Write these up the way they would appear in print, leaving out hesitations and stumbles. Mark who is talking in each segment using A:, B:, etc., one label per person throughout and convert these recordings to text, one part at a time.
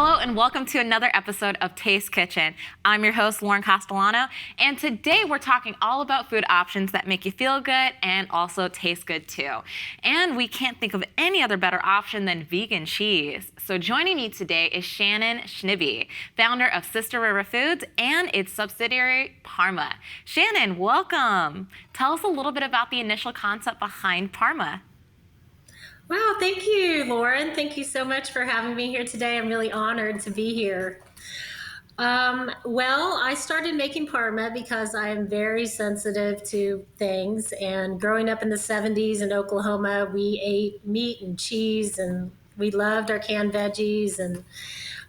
A: Hello and welcome to another episode of Taste Kitchen. I'm your host, Lauren Castellano, and today we're talking all about food options that make you feel good and also taste good too. And we can't think of any other better option than vegan cheese. So joining me today is Shannon Schnibbe, founder of Sister River Foods and its subsidiary Parma. Shannon, welcome. Tell us a little bit about the initial concept behind Parma.
B: Wow, thank you, Lauren. Thank you so much for having me here today. I'm really honored to be here. Well, I started making Parma because I am very sensitive to things. And growing up in the 70s in Oklahoma, we ate meat and cheese and we loved our canned veggies. And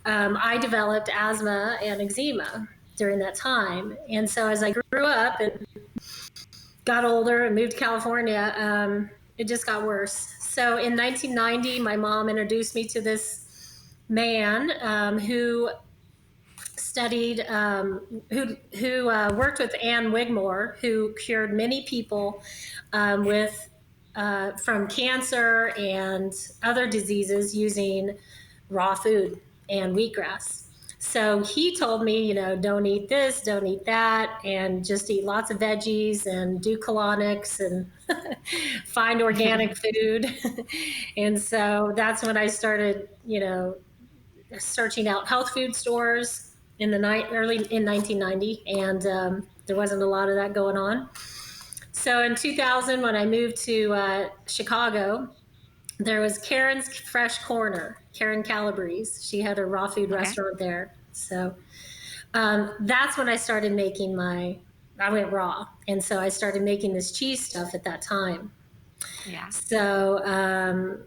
B: I developed asthma and eczema during that time. And so as I grew up and got older and moved to California, it just got worse. So in 1990, my mom introduced me to this man who studied, who worked with Ann Wigmore, who cured many people with from cancer and other diseases using raw food and wheatgrass. So he told me, don't eat this, don't eat that, and just eat lots of veggies and do colonics and find organic food. And so that's when I started, searching out health food stores in the early in 1990, and there wasn't a lot of that going on. So in 2000, when I moved to Chicago, there was Karen's Fresh Corner, Karen Calabrese. She had a raw food restaurant there. So that's when I started making I went raw. And so I started making this cheese stuff at that time.
A: Yeah.
B: So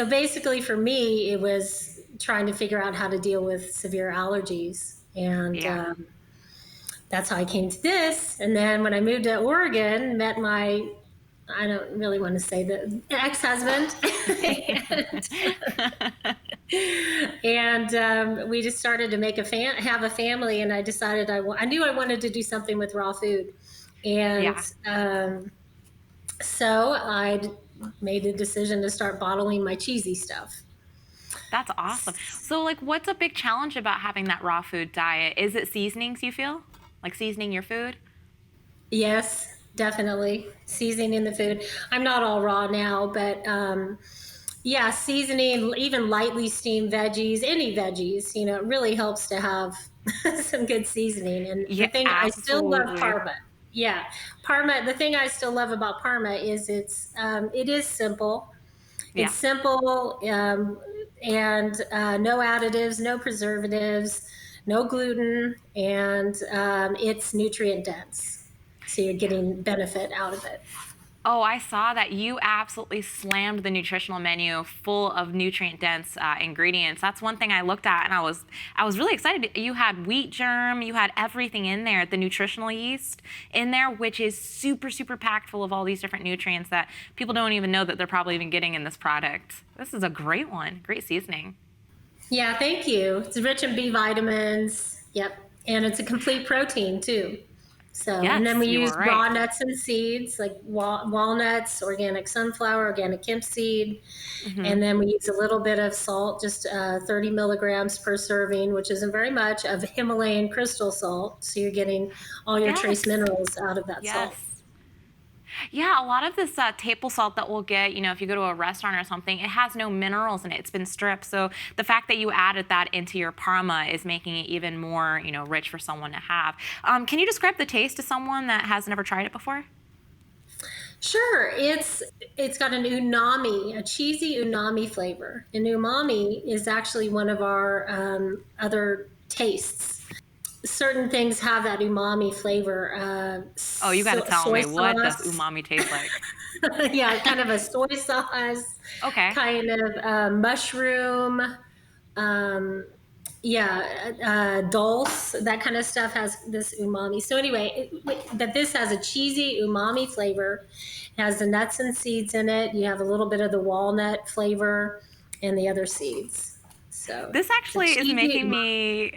B: basically for me, it was trying to figure out how to deal with severe allergies. And that's how I came to this. And then when I moved to Oregon, met I don't really want to say the ex-husband. and we just started to make have a family, and I decided I knew I wanted to do something with raw food. And so I made the decision to start bottling my cheesy stuff.
A: That's awesome. So what's a big challenge about having that raw food diet? Is it seasonings, you feel? Like seasoning your food?
B: Yes. Definitely seasoning the food. I'm not all raw now, but seasoning, even lightly steamed veggies, any veggies, it really helps to have some good seasoning. And the thing I still love Parma. Yeah, Parma. The thing I still love about Parma is it is simple. It's simple and no additives, no preservatives, no gluten, and it's nutrient dense. So you're getting benefit out of it.
A: Oh, I saw that you absolutely slammed the nutritional menu full of nutrient-dense ingredients. That's one thing I looked at, and I was really excited. You had wheat germ, you had everything in there, the nutritional yeast in there, which is super, super packed full of all these different nutrients that people don't even know that they're probably even getting in this product. This is a great one, great seasoning.
B: Yeah, thank you. It's rich in B vitamins. Yep, and it's a complete protein too. So,
A: yes,
B: and then we use raw nuts and seeds like walnuts, organic sunflower, organic hemp seed. Mm-hmm. And then we use a little bit of salt, just 30 milligrams per serving, which isn't very much, of Himalayan crystal salt. So you're getting all your trace minerals out of that salt.
A: Yeah, a lot of this table salt that we'll get, if you go to a restaurant or something, it has no minerals in it. It's been stripped. So the fact that you added that into your Parma is making it even more, rich for someone to have. Can you describe the taste to someone that has never tried it before?
B: Sure. It's got an umami, a cheesy umami flavor. And umami is actually one of our other tastes. Certain things have that umami flavor.
A: You got to tell me, what does umami taste like?
B: Yeah, kind of a soy sauce.
A: Okay.
B: Kind of mushroom. Dulse, that kind of stuff has this umami. So anyway, this has a cheesy umami flavor. It has the nuts and seeds in it. You have a little bit of the walnut flavor and the other seeds. So
A: This
B: it's a
A: actually is
B: cheesy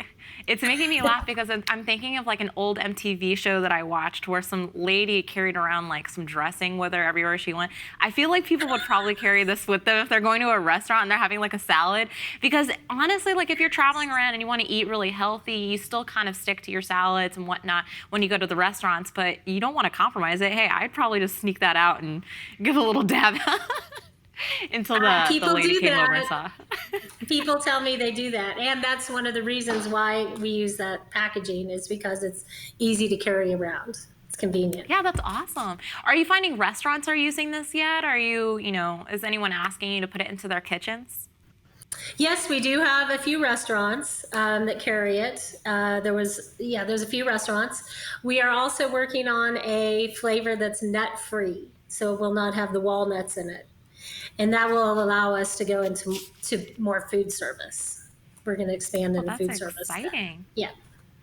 A: it's making me laugh because I'm thinking of like an old MTV show that I watched where some lady carried around like some dressing with her everywhere she went. I feel like people would probably carry this with them if they're going to a restaurant and they're having like a salad, because honestly, like if you're traveling around and you want to eat really healthy, you still kind of stick to your salads and whatnot when you go to the restaurants, but you don't want to compromise it. Hey, I'd probably just sneak that out and give a little dab until the
B: people
A: lady
B: do
A: came over and
B: that.
A: saw.
B: People tell me they do that, and that's one of the reasons why we use that packaging, is because it's easy to carry around. It's convenient.
A: Yeah, that's awesome. Are you finding restaurants are using this yet? Are you, is anyone asking you to put it into their kitchens?
B: Yes, we do have a few restaurants that carry it. There's a few restaurants. We are also working on a flavor that's nut free, so it will not have the walnuts in it, and that will allow us to go into more food service. We're going to expand
A: Oh,
B: into
A: that's
B: food service.
A: exciting.
B: Yeah,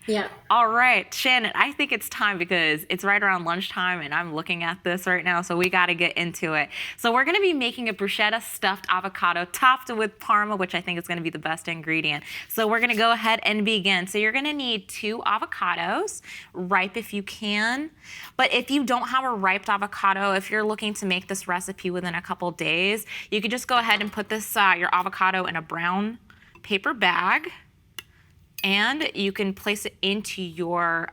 B: yeah.
A: All right, Shannon, I think it's time because it's right around lunchtime and I'm looking at this right now, so we got to get into it. So we're going to be making a bruschetta stuffed avocado topped with Parma, which I think is going to be the best ingredient. So we're going to go ahead and begin. So you're going to need 2 avocados, ripe if you can. But if you don't have a ripe avocado, if you're looking to make this recipe within a couple days, you could just go ahead and put this your avocado in a brown paper bag. And you can place it into your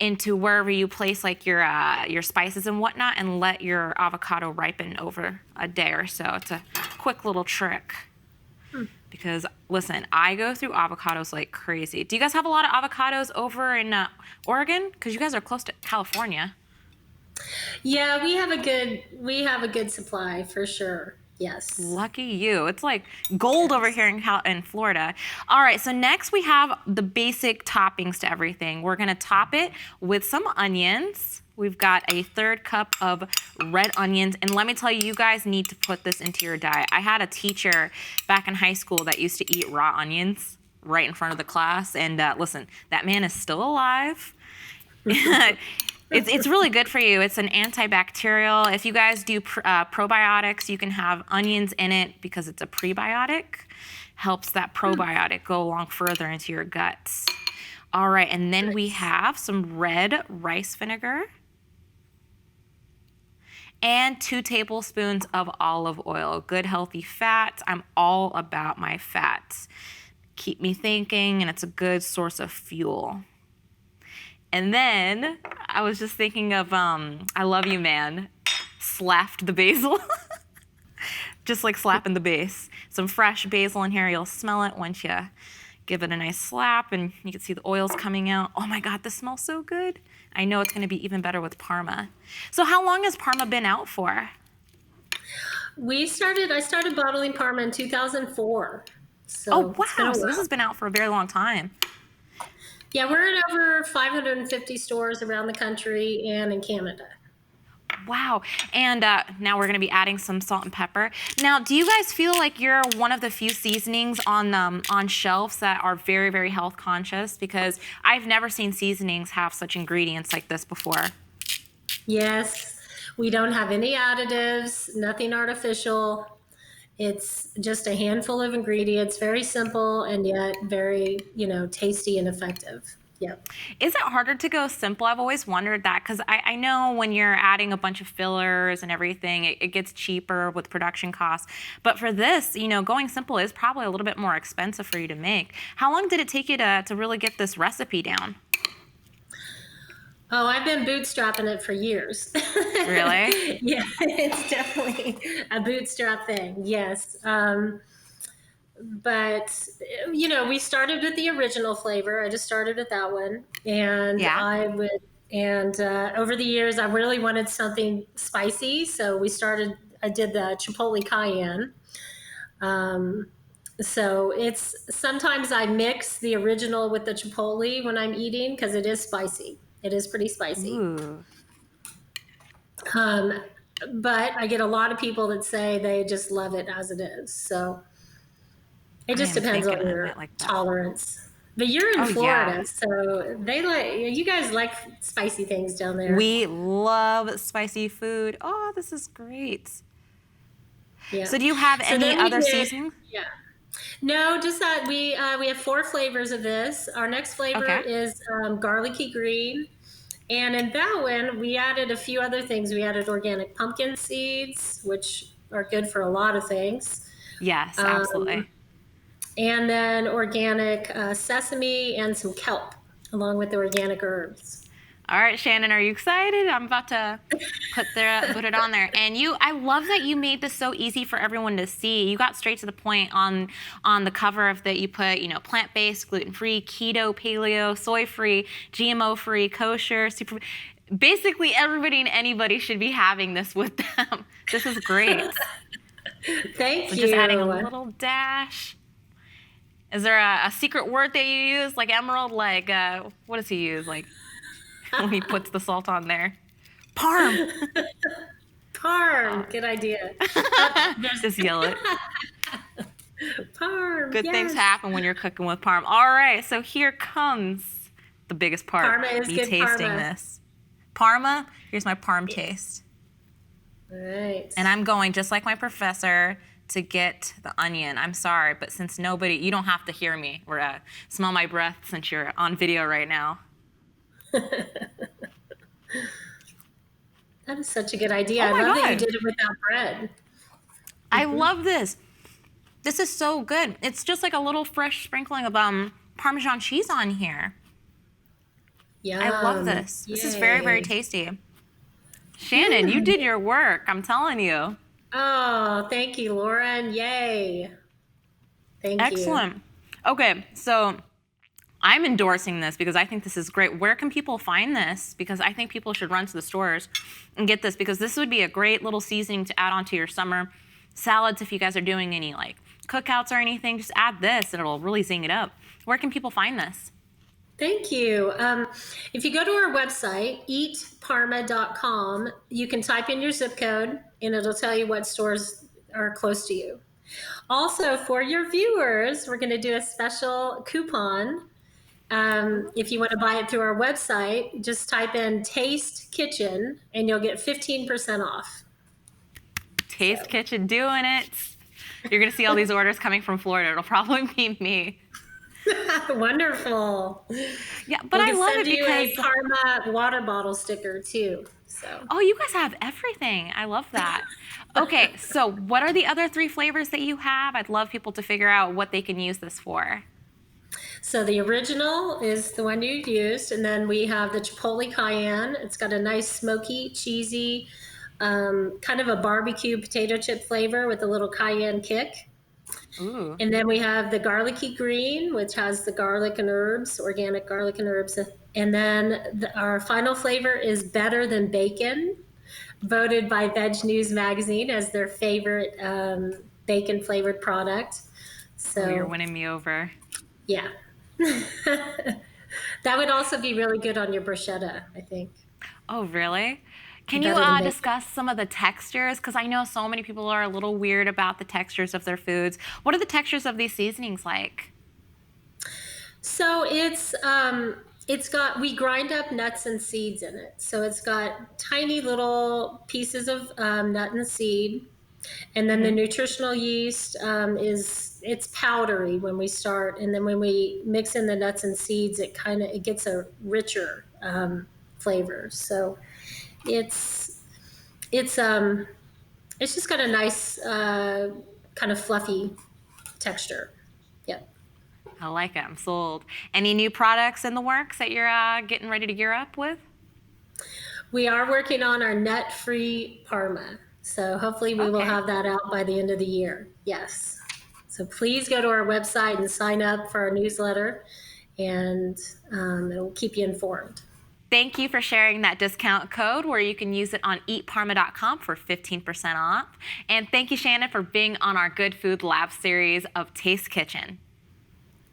A: into wherever you place like your spices and whatnot, and let your avocado ripen over a day or so. It's a quick little trick. Because listen, I go through avocados like crazy. Do you guys have a lot of avocados over in Oregon? Because you guys are close to California.
B: Yeah, we have a good supply for sure. Yes.
A: Lucky you. It's like gold over here in Florida. All right, so next we have the basic toppings to everything. We're gonna top it with some onions. We've got a 1/3 cup of red onions, and let me tell you, you guys need to put this into your diet. I had a teacher back in high school that used to eat raw onions right in front of the class, and listen, that man is still alive. It's really good for you. It's an antibacterial. If you guys do probiotics, you can have onions in it because it's a prebiotic. Helps that probiotic go along further into your guts. All right, and then we have some red rice vinegar and 2 tablespoons of olive oil. Good healthy fat. I'm all about my fats. Keep me thinking, and it's a good source of fuel. And then I was just thinking of I Love You Man, slapped the basil. Just like slapping the base. Some fresh basil in here. You'll smell it once you give it a nice slap, and you can see the oils coming out. Oh my God, this smells so good. I know it's going to be even better with Parma. So how long has Parma been out for?
B: I started bottling Parma in 2004. So
A: Oh,
B: it's been a
A: wow. So
B: while.
A: this has been out for a very long time.
B: Yeah, we're in over 550 stores around the country and in Canada.
A: Wow. And now we're going to be adding some salt and pepper. Now, do you guys feel like you're one of the few seasonings on shelves that are very, very health conscious? Because I've never seen seasonings have such ingredients like this before.
B: Yes, we don't have any additives, nothing artificial. It's just a handful of ingredients, very simple and yet very, tasty and effective. Yep.
A: Is it harder to go simple? I've always wondered that, because I know when you're adding a bunch of fillers and everything, it gets cheaper with production costs. But for this, going simple is probably a little bit more expensive for you to make. How long did it take you to really get this recipe down?
B: Oh, I've been bootstrapping it for years.
A: Really?
B: Yeah, it's definitely a bootstrap thing. Yes. But we started with the original flavor. I just started with that one, and
A: Yeah.
B: over the years, I really wanted something spicy, so I did the Chipotle Cayenne. So it's sometimes I mix the original with the Chipotle when I'm eating, because it is spicy. It is pretty spicy.
A: Ooh.
B: But I get a lot of people that say they just love it as it is. So it just depends on your tolerance. But you're in Florida, so you guys like spicy things down there.
A: We love spicy food. Oh, this is great.
B: Yeah.
A: So do you have any other seasonings?
B: Yeah. No, just that we have four flavors of this. Our next flavor
A: Okay.
B: is garlicky green, and in that one we added a few other things. We added organic pumpkin seeds, which are good for a lot of things,
A: Yes,
B: um,
A: absolutely.
B: and then organic sesame and some kelp, along with the organic herbs.
A: All right, Shannon, are you excited? I'm about to put it on there. And I love that you made this so easy for everyone to see. You got straight to the point on the cover of that. You put, plant-based, gluten-free, keto, paleo, soy-free, GMO-free, kosher, super. Basically, everybody and anybody should be having this with them. This is great.
B: Thank
A: So just adding a
B: you.
A: little dash. Is there a secret word that you use, like Emerald? Like, what does he use? Like when he puts the salt on there? Parm.
B: Parm, good idea. There's
A: Just yell it.
B: parm,
A: Good things
B: yes.
A: happen when you're cooking with parm. All right, so here comes the biggest part.
B: Parma is
A: Me
B: good
A: tasting
B: Parma.
A: this. Parma, here's my parm taste.
B: All right.
A: And I'm going, just like my professor, to get the onion. I'm sorry, but since you don't have to hear me or smell my breath since you're on video right now.
B: That is such a good idea.
A: Oh
B: I
A: my
B: love that you
A: God.
B: did it without bread.
A: I love this. This is so good. It's just like a little fresh sprinkling of Parmesan cheese on here.
B: Yum.
A: I love this. This is very, very
B: Yay.
A: tasty. Shannon, you did your work. I'm telling you.
B: Oh, thank you, Lauren. Yay. Thank you.
A: Excellent. Okay, so I'm endorsing this because I think this is great. Where can people find this? Because I think people should run to the stores and get this because this would be a great little seasoning to add onto your summer salads if you guys are doing any like cookouts or anything. Just add this and it'll really zing it up. Where can people find this?
B: Thank you. If you go to our website, eatparma.com, you can type in your zip code and it'll tell you what stores are close to you. Also, for your viewers, we're going to do a special coupon. If you want to buy it through our website, just type in Taste Kitchen and you'll get 15% off.
A: Taste Kitchen doing it. You're going to see all these orders coming from Florida. It'll probably be me.
B: Wonderful.
A: Yeah, but
B: We
A: I
B: can
A: love
B: send
A: it
B: you a
A: because
B: Parma water bottle sticker too. So
A: oh, you guys have everything. I love that. Okay, so what are the other three flavors that you have? I'd love people to figure out what they can use this for.
B: So the original is the one you used, and then we have the Chipotle Cayenne. It's got a nice smoky, cheesy, kind of a barbecue potato chip flavor with a little cayenne kick.
A: Ooh.
B: And then we have the Garlicky Green, which has the garlic and herbs, organic garlic and herbs. And then our final flavor is Better Than Bacon, voted by Veg News Magazine as their favorite bacon flavored product.
A: Oh, you're
B: So,
A: winning me over.
B: yeah. That would also be really good on your bruschetta, I think.
A: Oh, really? Can you
B: Better than bacon.
A: discuss some of the textures? Because I know so many people are a little weird about the textures of their foods. What are the textures of these seasonings like?
B: So we grind up nuts and seeds in it. So it's got tiny little pieces of nut and seed. And then the nutritional yeast it's powdery when we start, and then when we mix in the nuts and seeds, it gets a richer flavor. So it's just got a nice kind of fluffy texture. Yep.
A: I like it. I'm sold. Any new products in the works that you're getting ready to gear up with?
B: We are working on our nut-free Parma. So hopefully we will
A: Okay.
B: have that out by the end of the year. Yes. So please go to our website and sign up for our newsletter, and it will keep you informed.
A: Thank you for sharing that discount code where you can use it on eatparma.com for 15% off. And thank you, Shannon, for being on our Good Food Lab series of Taste Kitchen.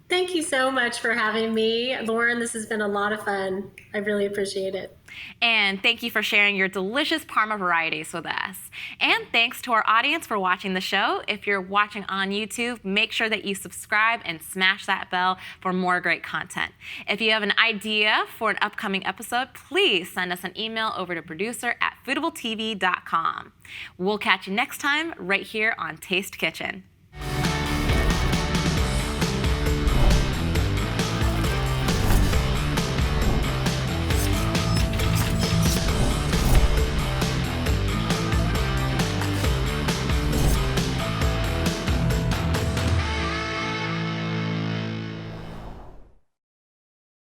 B: Thank you so much for having me. Lauren, this has been a lot of fun. I really appreciate it.
A: And thank you for sharing your delicious Parma varieties with us. And thanks to our audience for watching the show. If you're watching on YouTube, make sure that you subscribe and smash that bell for more great content. If you have an idea for an upcoming episode, please send us an email over to producer@foodabletv.com. We'll catch you next time right here on Taste Kitchen.